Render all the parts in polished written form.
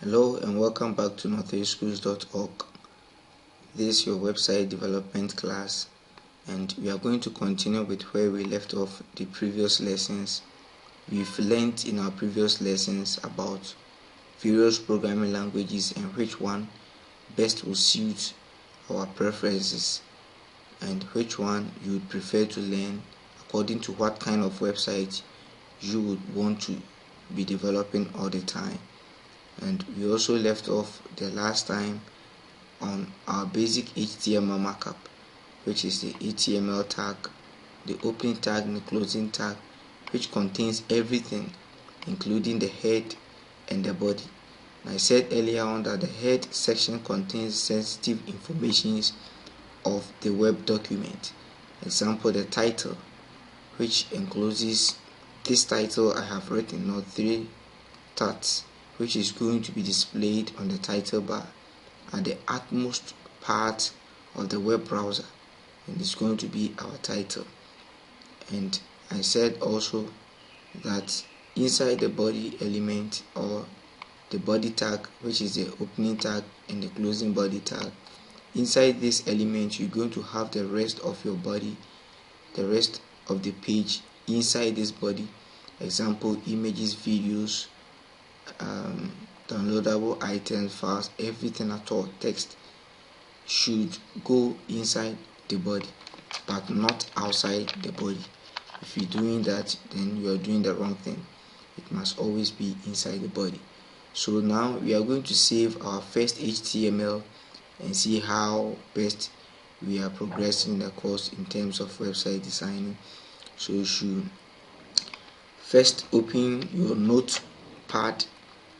Hello and welcome back to northridgeschools.org. This is your website development class, and we are going to continue with where we left off the previous lessons. We've learned in our previous lessons about various programming languages and which one best will suit our preferences and which one you would prefer to learn according to what kind of website you would want to be developing all the time. And we also left off the last time on our basic HTML markup, which is the HTML tag, the opening tag and the closing tag, which contains everything including the head and the body. And I said earlier on that the head section contains sensitive information of the web document. Example, the title, which encloses this title I have written, not 3 tats, which is going to be displayed on the title bar at the utmost part of the web browser, and it's going to be our title. And I said also that inside the body element, or the body tag, which is the opening tag and the closing body tag, inside this element you're going to have the rest of your body, the rest of the page inside this body. Example, images, videos, downloadable items, files, everything at all, text should go inside the body but not outside the body. If you're doing that, then you are doing the wrong thing. It must always be inside the body. So now we are going to save our first HTML and see how best we are progressing in the course in terms of website designing. So you should first open your notepad.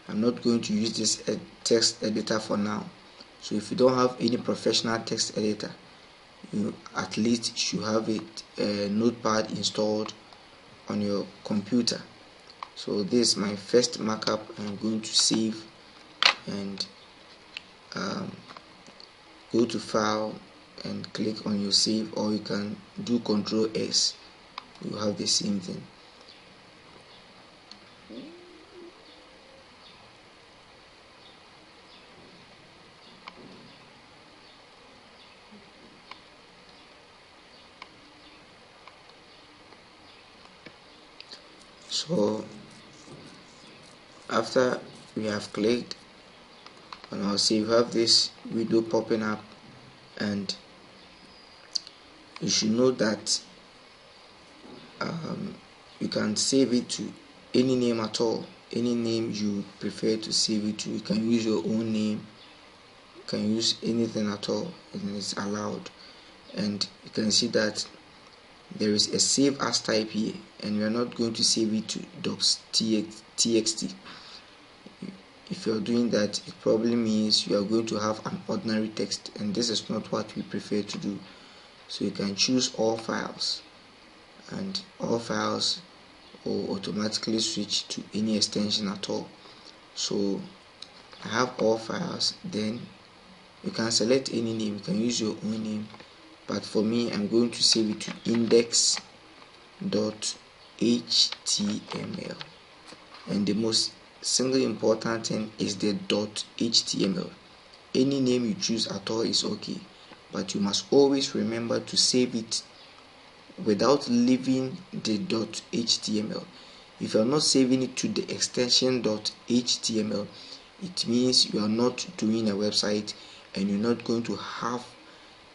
I'm not going to use this text editor for now. So if you don't have any professional text editor, you at least should have a notepad installed on your computer. So this is my first markup. I'm going to save and go to file and click on your save, or you can do Ctrl S. You have the same thing. So after we have clicked on our save, you have this window popping up, and you should know that you can save it to any name at all, any name you prefer to save it to. You can use your own name, you can use anything at all, and it's allowed. And you can see that there is a save as type here, and we are not going to save it to docs.txt. If you are doing that, it probably means you are going to have an ordinary text, and this is not what we prefer to do. So you can choose all files, and all files will automatically switch to any extension at all. So I have all files. Then you can select any name, you can use your own name, but for me I'm going to save it to index.html, and the most single important thing is the .html. Any name you choose at all is okay, but you must always remember to save it without leaving the .html. If you are not saving it to the extension .html, it means you are not doing a website and you're not going to have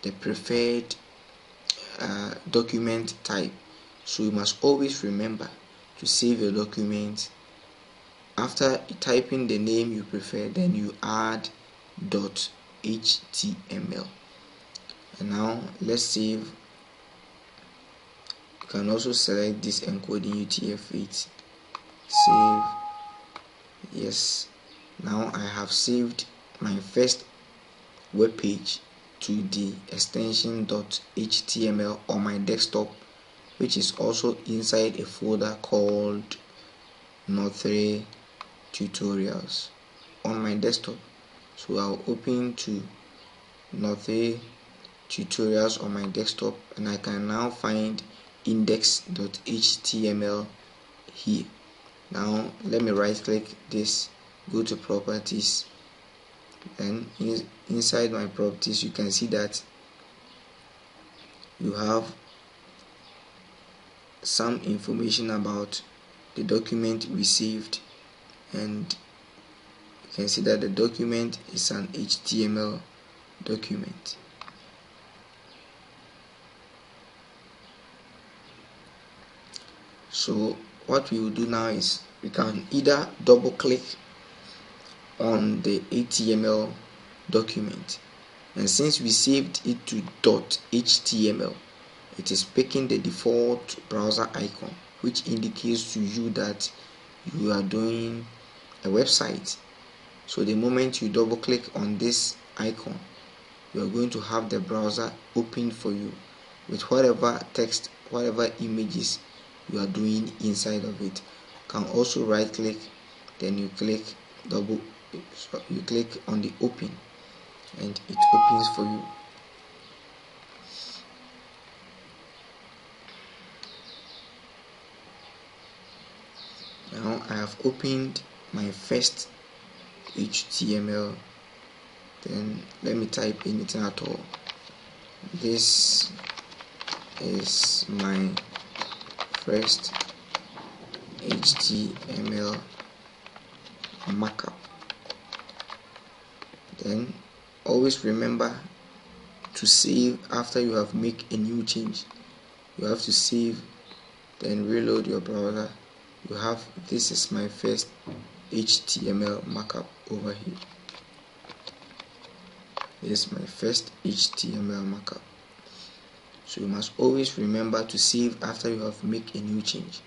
the preferred document type. So you must always remember to save your document. After typing the name you prefer, then you add .html. And now let's save. You can also select this encoding UTF-8. Save. Yes. Now I have saved my first web page to the extension .html on my desktop, which is also inside a folder called Northridge Tutorials on my desktop. So I'll open to Northridge Tutorials on my desktop, and I can now find index.html here. Now let me right click this go to properties, and inside my properties you can see that you have some information about the document received, and you can see that the document is an HTML document. So what we will do now is we can either double click on the HTML document, and since we saved it to .html, it is picking the default browser icon, which indicates to you that you are doing a website. So the moment you double click on this icon, you are going to have the browser open for you with whatever text, whatever images you are doing inside of it. You can also right click, then you click on the open, and it opens for you. Now I have opened my first HTML. Then let me type anything at all. This is my first HTML markup. Then always remember to save after you have made a new change. You have to save, then reload your browser. You have, this is my first HTML markup over here. This is my first HTML markup. So you must always remember to save after you have made a new change.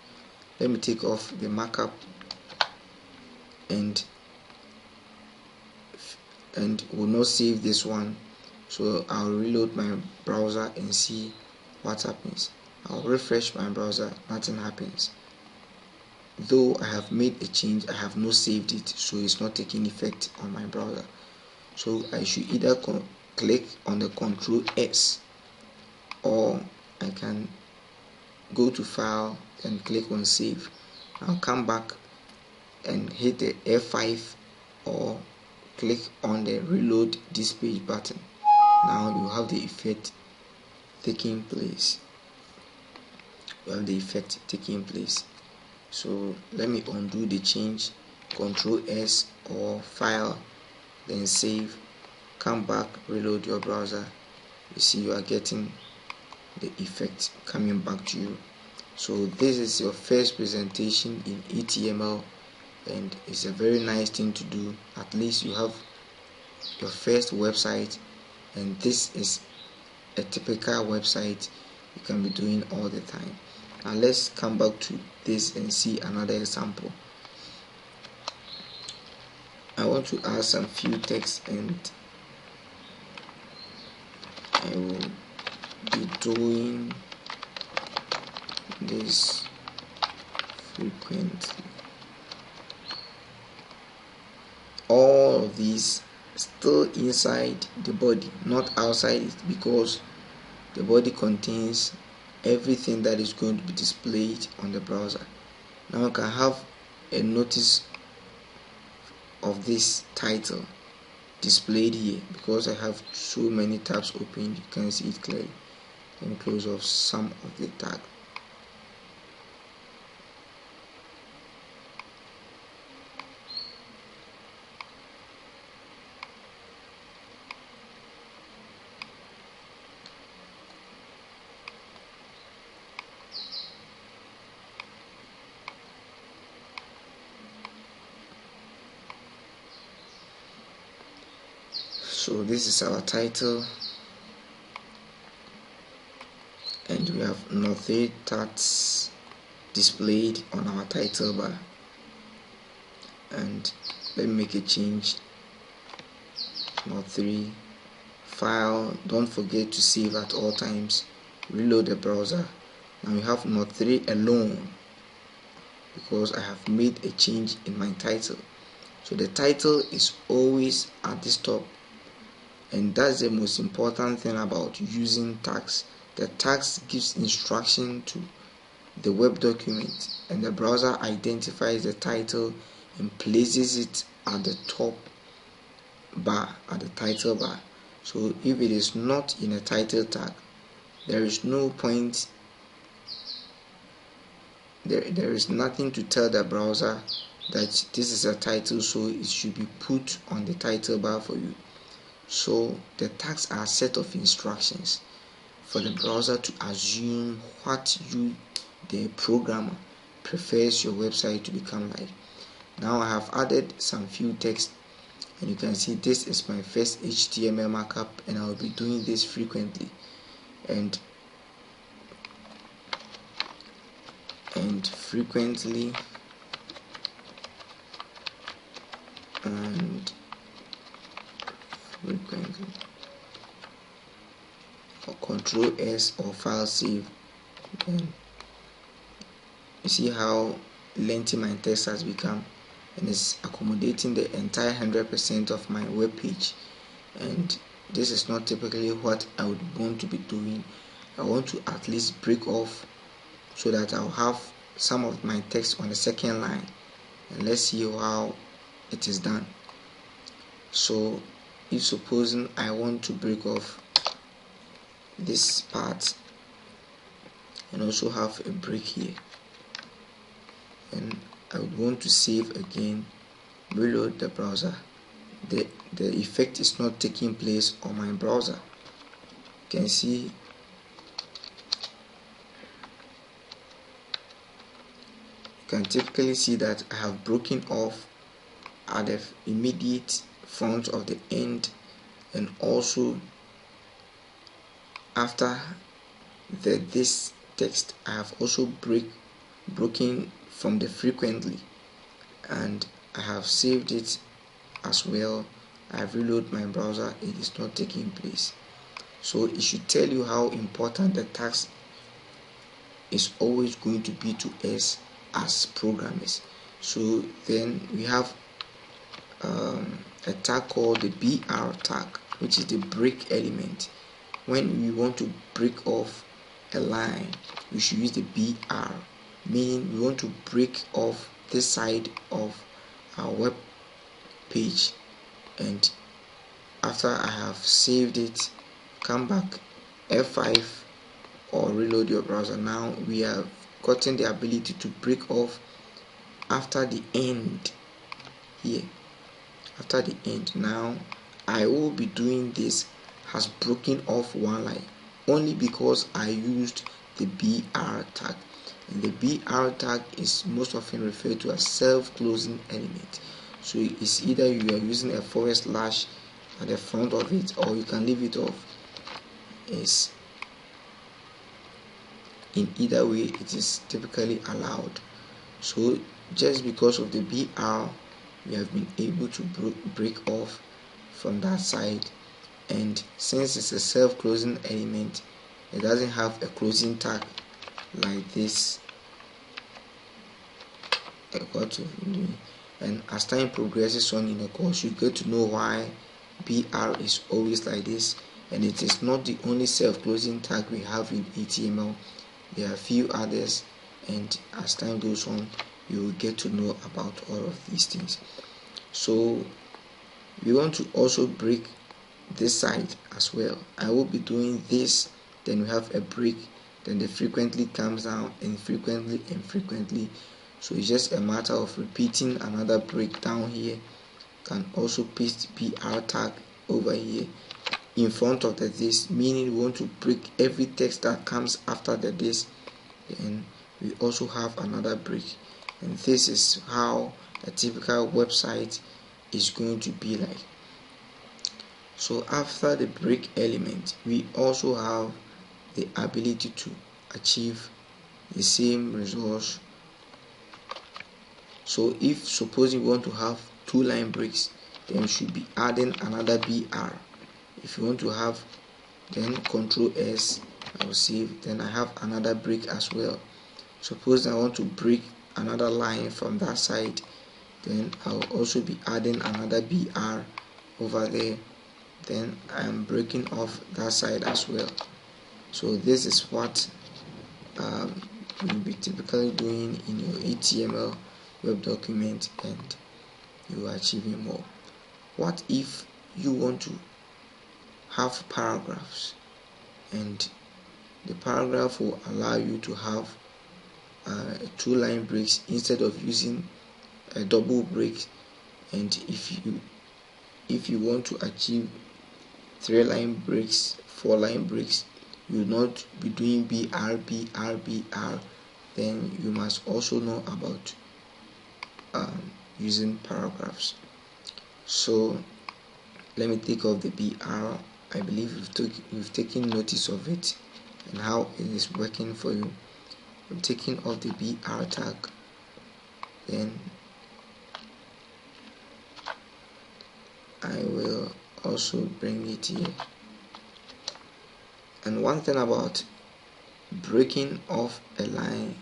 Let me take off the markup and will not save this one. So I'll reload my browser and see what happens. I'll refresh my browser, nothing happens. Though I have made a change, I have not saved it, so it's not taking effect on my browser. So I should either click on the Ctrl S, or I can go to File and click on Save. I'll come back and hit the F5 or click on the Reload this page button. Now you have the effect taking place. So let me undo the change. Ctrl S or File, then Save. Come back, reload your browser. You see you are getting the effect coming back to you. So this is your first presentation in HTML, and it's a very nice thing to do. At least you have your first website, and this is a typical website you can be doing all the time. Now let's come back to this and see another example. I want to add some few text, and I will be doing this frequently. All of these still inside the body, not outside it, because the body contains everything that is going to be displayed on the browser. Now I can have a notice of this title displayed here because I have so many tabs open. You can see it clearly. Let me close off some of the tabs. So this is our title, and we have North3 tags displayed on our title bar. And let me make a change. North3 file, don't forget to save at all times. Reload the browser. Now we have North3 alone because I have made a change in my title. So the title is always at this top. And that's the most important thing about using tags. The tags gives instruction to the web document, and the browser identifies the title and places it at the top bar, at the title bar. So if it is not in a title tag, there is no point, there is nothing to tell the browser that this is a title, so it should be put on the title bar for you. So the tags are a set of instructions for the browser to assume what you, the programmer, prefers your website to become like. Now I have added some few text, and you can see this is my first HTML markup, and I will be doing this frequently and frequently or Control S or file save. And you see how lengthy my text has become, and it's accommodating the entire 100% of my web page. And this is not typically what I would want to be doing. I want to at least break off so that I'll have some of my text on the second line, and let's see how it is done. So if supposing I want to break off this part and also have a break here, and I would want to save again, reload the browser, the effect is not taking place on my browser. You can see, you can typically see that I have broken off at the immediate front of the end, and also after this text I have also broken from the frequently, and I have saved it as well. I have reloaded my browser, it is not taking place. So it should tell you how important the task is always going to be to us as programmers. So then we have a tag called the BR tag, which is the break element. When we want to break off a line, we should use the BR, meaning we want to break off this side of our web page. And after I have saved it, come back, F5 or reload your browser. Now we have gotten the ability to break off after the end here. After the end, now I will be doing this has broken off one line only because I used the BR tag, and the BR tag is most often referred to as self-closing element. So it's either you are using a forward slash at the front of it, or you can leave it off. It's in either way, it is typically allowed. So just because of the BR, we have been able to break off from that side. And since it's a self-closing element, it doesn't have a closing tag like this. And as time progresses on in the course, you get to know why BR is always like this. And it is not the only self-closing tag we have in HTML. There are a few others, and as time goes on, you will get to know about all of these things. So we want to also break this side as well. I will be doing this, then we have a break, then the frequently comes down, and frequently. So it's just a matter of repeating another break down here. Can also paste BR tag over here in front of the this, meaning we want to break every text that comes after the this. And we also have another break, and this is how a typical website is going to be like. So after the break element, we also have the ability to achieve the same results. So if suppose you want to have 2 line breaks, then you should be adding another BR. If you want to have, then Control S, I will save, then I have another break as well. Suppose I want to break another line from that side, then I will also be adding another BR over there. Then I am breaking off that side as well. So this is what you'll be typically doing in your HTML web document, and you are achieving more. What if you want to have paragraphs, and the paragraph will allow you to have 2-line breaks instead of using a double break? And if you want to achieve 3-line breaks, 4-line breaks, you will not be doing BR, then you must also know about using paragraphs. So let me take off the BR. I believe you've taken notice of it and how it is working for you. I'm taking off the BR tag, then I will also bring it here. And one thing about breaking off a line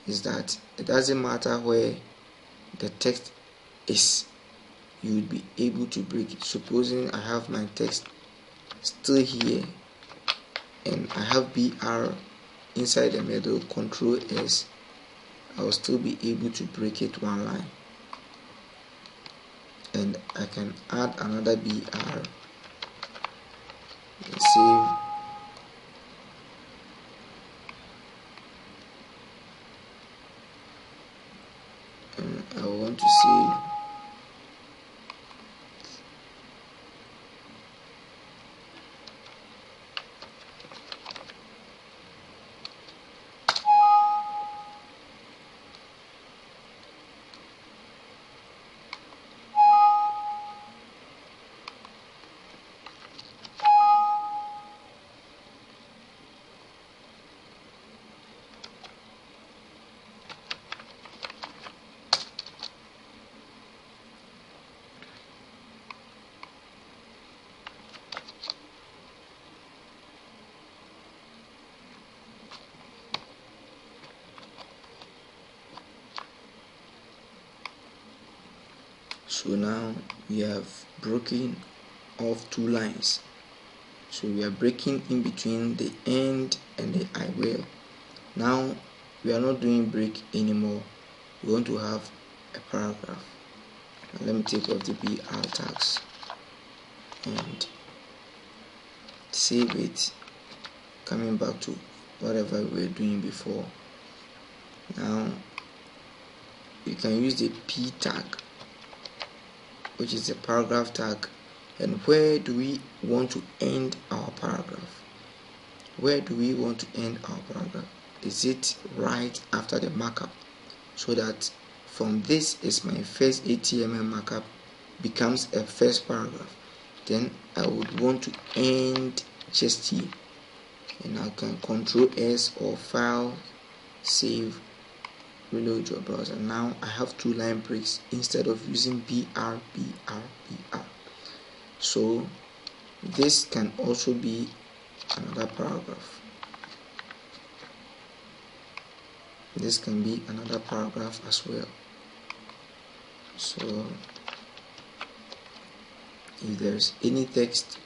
is that it doesn't matter where the text is, you will be able to break it. Supposing I have my text still here and I have BR inside the middle, Control S, I will still be able to break it one line, and I can add another BR and save. And I want to save. So now we have broken off 2 lines. So we are breaking in between the end and the I will. Now we are not doing break anymore. We want to have a paragraph. Now let me take off the BR tags and save it, coming back to whatever we were doing before. Now you can use the P tag, which is the paragraph tag. And where do we want to end our paragraph? Where do we want to end our paragraph? Is it right after the markup? So that from this is my first HTML markup becomes a first paragraph. Then I would want to end just here. And I can Control S or File, Save, reload your browser. Now I have 2-line breaks instead of using BR. So this can also be another paragraph. This can be another paragraph as well. So if there's any text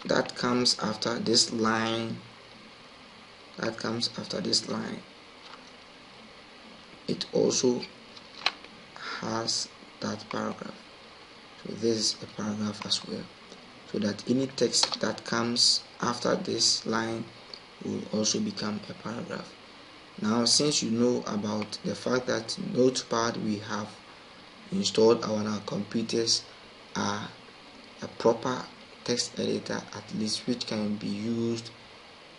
that comes after this line, it also has that paragraph. So this is a paragraph as well, so that any text that comes after this line will also become a paragraph. Now, since you know about the fact that Notepad we have installed on our computers are a proper text editor, at least, which can be used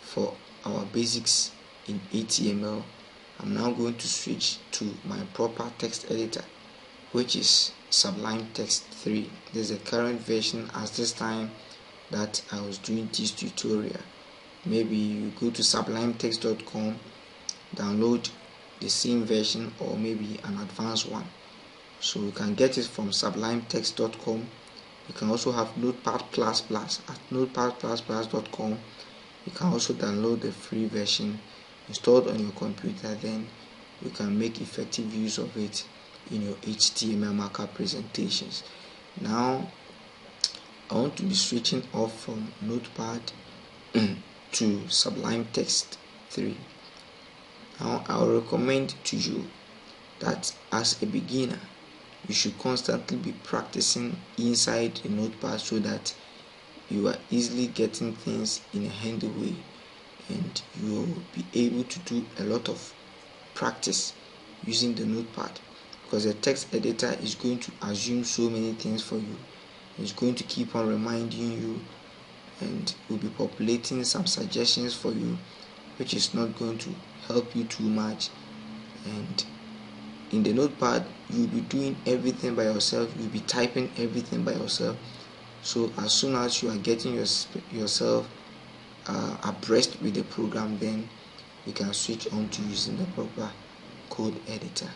for our basics in HTML, I'm now going to switch to my proper text editor, which is Sublime Text 3. This is the current version as this time that I was doing this tutorial. Maybe you go to sublimetext.com, download the same version, or maybe an advanced one. So you can get it from sublimetext.com. You can also have Notepad++ at notepad++.com. You can also download the free version installed on your computer. Then you can make effective use of it in your HTML markup presentations. Now I want to be switching off from Notepad to Sublime Text 3. Now I will recommend to you that as a beginner you should constantly be practicing inside the notepad so that you are easily getting things in a handy way, and you'll be able to do a lot of practice using the notepad, because the text editor is going to assume so many things for you. It's going to keep on reminding you and will be populating some suggestions for you, which is not going to help you too much. And in the notepad you'll be doing everything by yourself, you'll be typing everything by yourself. So as soon as you are getting yourself abreast with the program, then you can switch on to using the proper code editor.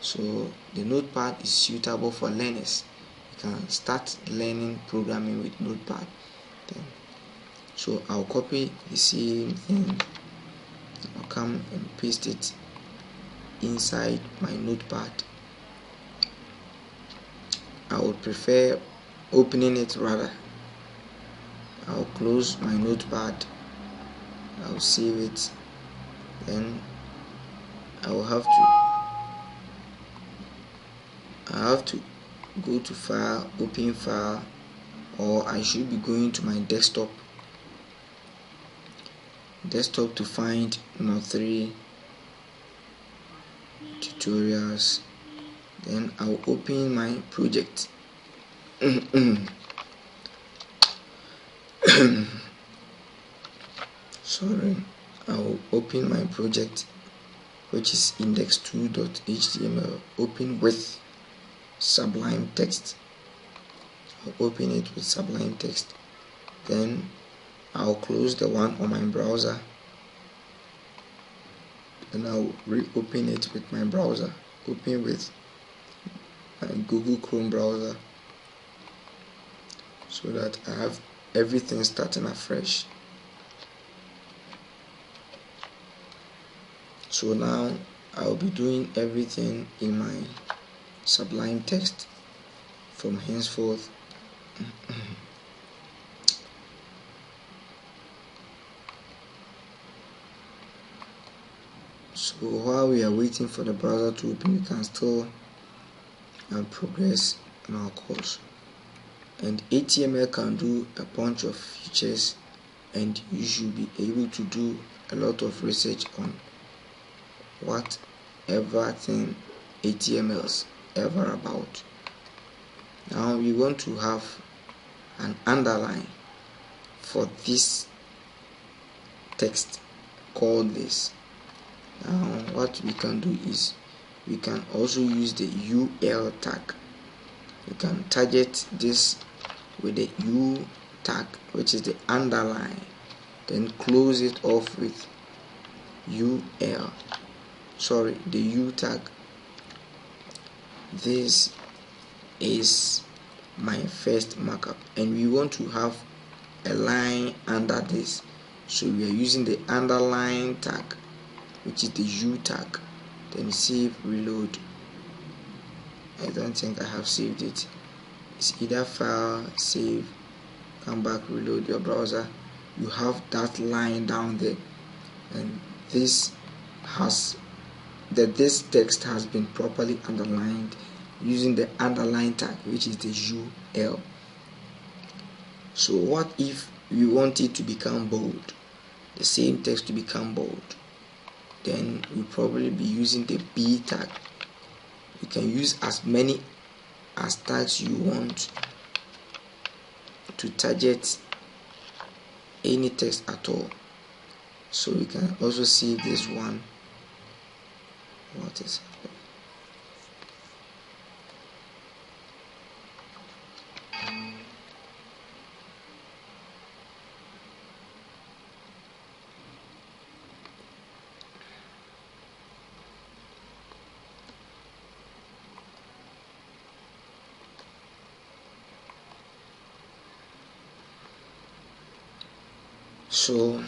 So the notepad is suitable for learners. You can start learning programming with notepad then. So I'll copy the same thing, I'll come and paste it inside my notepad. I would prefer opening it rather. I'll close my notepad, I'll save it, then I have to go to file, open file, or I should be going to my desktop to find Node3 tutorials. Then I'll open my project. Sorry, I'll open my project, which is index2.html. Open with Sublime Text. I'll open it with Sublime Text. Then I'll close the one on my browser, and I'll reopen it with my browser. Open with my Google Chrome browser, so that I have everything starting afresh. So now I'll be doing everything in my Sublime Text from henceforth. So while we are waiting for the browser to open, we can still progress in our course. And HTML can do a bunch of features, and you should be able to do a lot of research on whatever thing HTML's ever about. Now we want to have an underline for this text called this. Now what we can do is we can also use the UL tag. You can target this with the U tag, which is the underline, then close it off with the U tag. This is my first markup, and we want to have a line under this, so we are using the underline tag, which is the U tag. Then save, reload. I don't think I have saved it. It's either file, save, come back, reload your browser. You have that line down there, and this text has been properly underlined using the underline tag, which is the UL. So what if we want it to become bold, the same text to become bold? Then we'll probably be using the B tag. You can use as many as tags you want to target any text at all. So we can also save this one. What is happening? So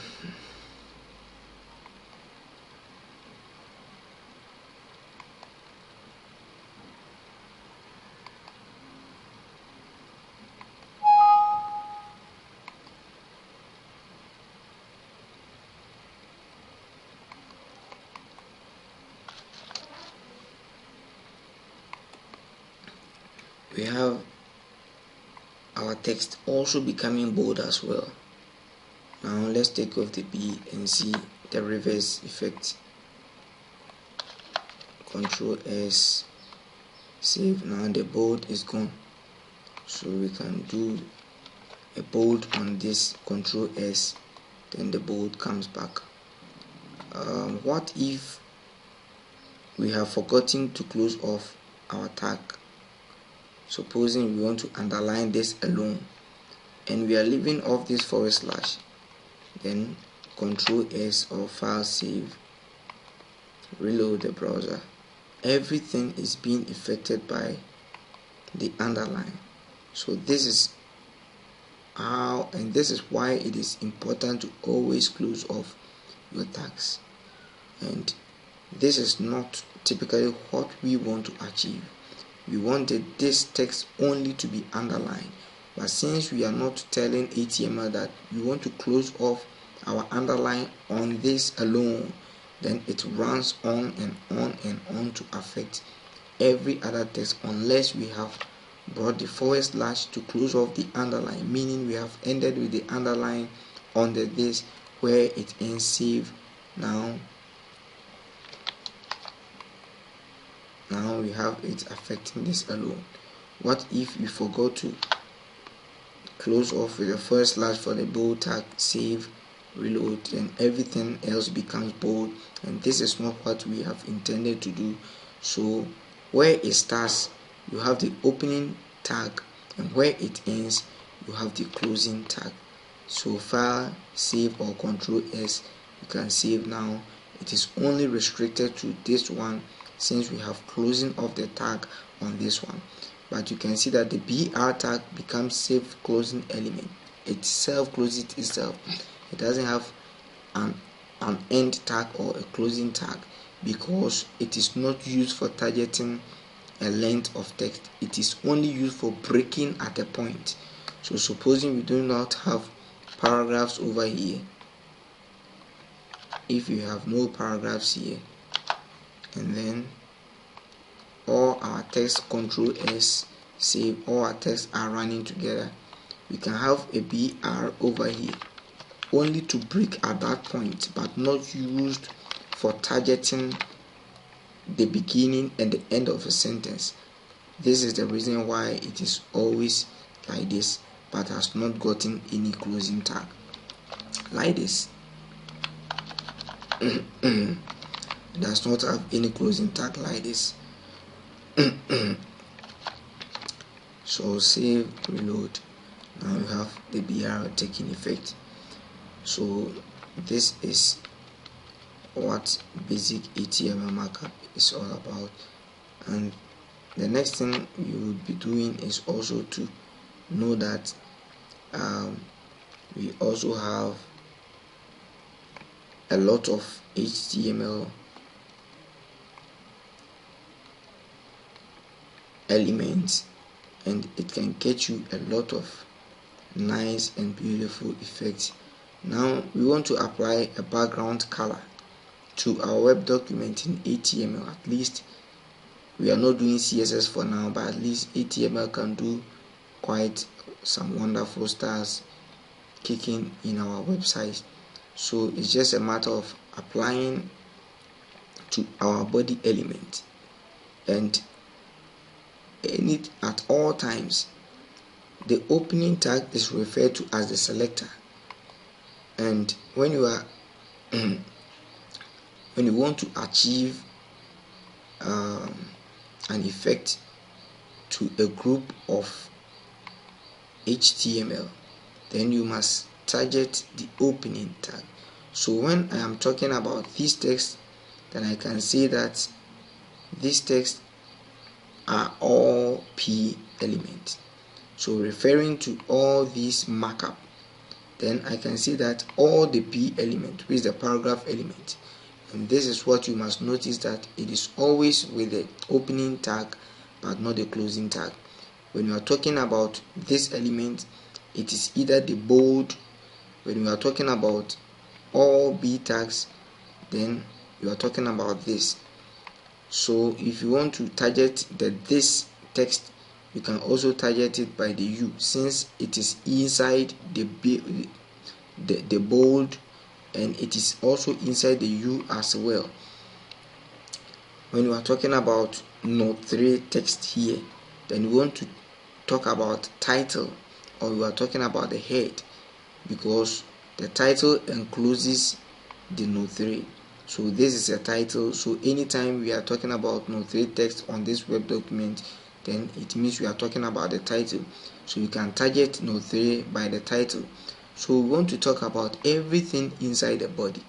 we have our text also becoming bold as well. Now let's take off the B and see the reverse effect. Control S, save. Now the bold is gone, so we can do a bold on this. Control S, then the bold comes back. What if we have forgotten to close off our tag? Supposing we want to underline this alone and we are leaving off this /, then Control S or file save, reload the browser. Everything is being affected by the underline. So this is how, and this is why it is important to always close off your tags. And this is not typically what we want to achieve. We wanted this text only to be underlined, but since we are not telling HTML that we want to close off our underline on this alone, then it runs on and on and on to affect every other text unless we have brought the / to close off the underline, meaning we have ended with the underline under this where it ends save. Now we have it affecting this alone. What if you forgot to close off with the / for the bold tag, save, reload, then everything else becomes bold, and this is not what we have intended to do. So where it starts, you have the opening tag, and where it ends, you have the closing tag. So file, save, or Control S, you can save. Now it is only restricted to this one since we have closing of the tag on this one, but you can see that the BR tag becomes self closing element. It self closes itself. It doesn't have an end tag or a closing tag because it is not used for targeting a length of text. It is only used for breaking at a point. So supposing we do not have paragraphs over here, if you have no paragraphs here, and then all our text, Control S, save, all our text are running together, we can have a BR over here only to break at that point, but not used for targeting the beginning and the end of a sentence. This is the reason why it is always like this, but has not gotten any closing tag like this. It does not have any closing tag like this. So save, reload. Now you have the BR taking effect. So this is what basic HTML markup is all about, and the next thing you would be doing is also to know that we also have a lot of HTML elements, and it can get you a lot of nice and beautiful effects. Now we want to apply a background color to our web document in HTML. At least we are not doing CSS for now, but at least HTML can do quite some wonderful stars kicking in our website. So it's just a matter of applying to our body element, and at all times the opening tag is referred to as the selector. And when you are when you want to achieve an effect to a group of HTML, then you must target the opening tag. So when I am talking about this text, then I can say that these texts are all P elements. So referring to all these markup, then I can see that all the P element, which is the paragraph element, and this is what you must notice, that it is always with the opening tag but not the closing tag. When you are talking about this element, it is either the bold. When you are talking about all B tags, then you are talking about this. So if you want to target this text You can also target it by the U, since it is inside the bold, and it is also inside the U as well. When you are talking about Note 3 text here, then you want to talk about title, or you are talking about the head, because the title encloses the Note 3. So this is a title. So anytime we are talking about Note 3 text on this web document, then it means we are talking about the title. So you can target Note 3 by the title. So we want to talk about everything inside the body.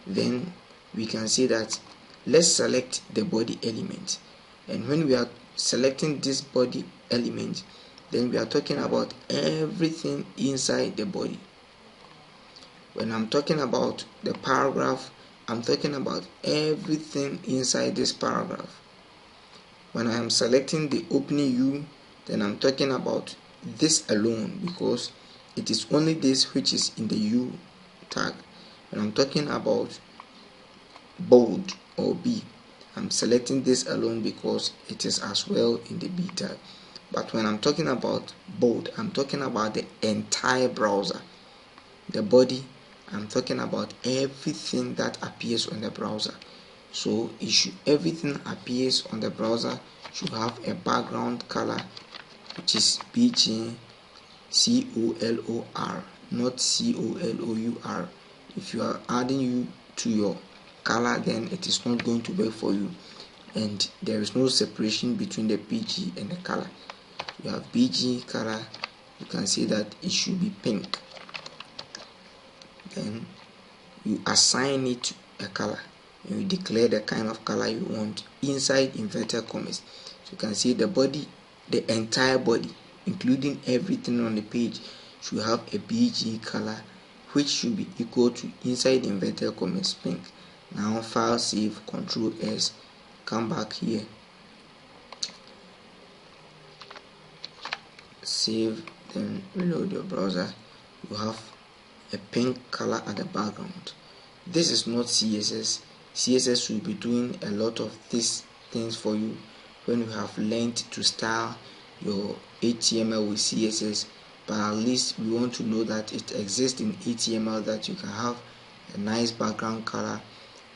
Then we can say that let's select the body element. And when we are selecting this body element, then we are talking about everything inside the body. When I'm talking about the paragraph, I'm talking about everything inside this paragraph. When I am selecting the opening U, then I'm talking about this alone, because it is only this which is in the U tag. When I'm talking about bold or B, I'm selecting this alone because it is as well in the B tag. But when I'm talking about bold, I'm talking about the entire browser. The body, I'm talking about everything that appears on the browser. So everything appears on the browser should have a background color which is BG COLOR, not COLOUR. If you are adding U to your color, then it is not going to work for you, and there is no separation between the PG and the color. You have BG color, you can see that it should be pink. Then you assign it a color, and you declare the kind of color you want inside inverted commas. So you can see the body, the entire body, including everything on the page, should have a BG color which should be equal to inside inverted commas pink. Now file save, Ctrl S, come back here, save, then reload your browser. You have a pink color at the background. This is not CSS. CSS will be doing a lot of these things for you when you have learned to style your HTML with CSS, but at least we want to know that it exists in HTML, that you can have a nice background color.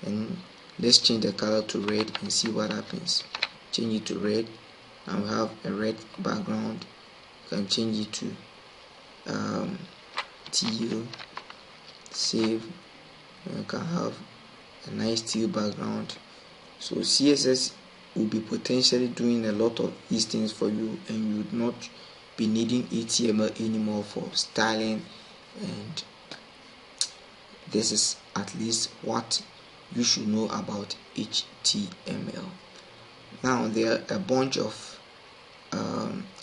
And let's change the color to red and see what happens. Change it to red, and we have a red background. You can change it to teal, save, and you can have a nice teal background. So CSS will be potentially doing a lot of these things for you, and you would not be needing HTML anymore for styling. And this is at least what you should know about HTML. Now there are a bunch of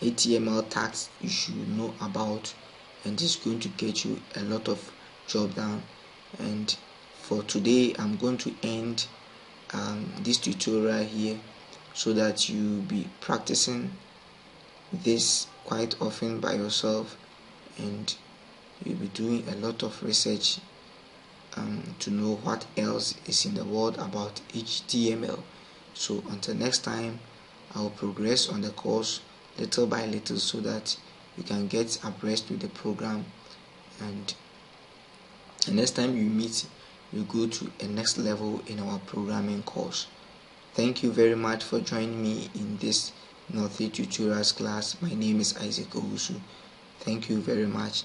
HTML tags you should know about, and this is going to get you a lot of job done. And for today, I'm going to end this tutorial here, so that you be practicing this quite often by yourself, and you'll be doing a lot of research to know what else is in the world about HTML. So until next time, I will progress on the course little by little, so that you can get abreast with the program, and the next time you meet, you go to a next level in our programming course. Thank you very much for joining me in this Note 3 tutorials class. My name is Isaac Owusu. Thank you very much.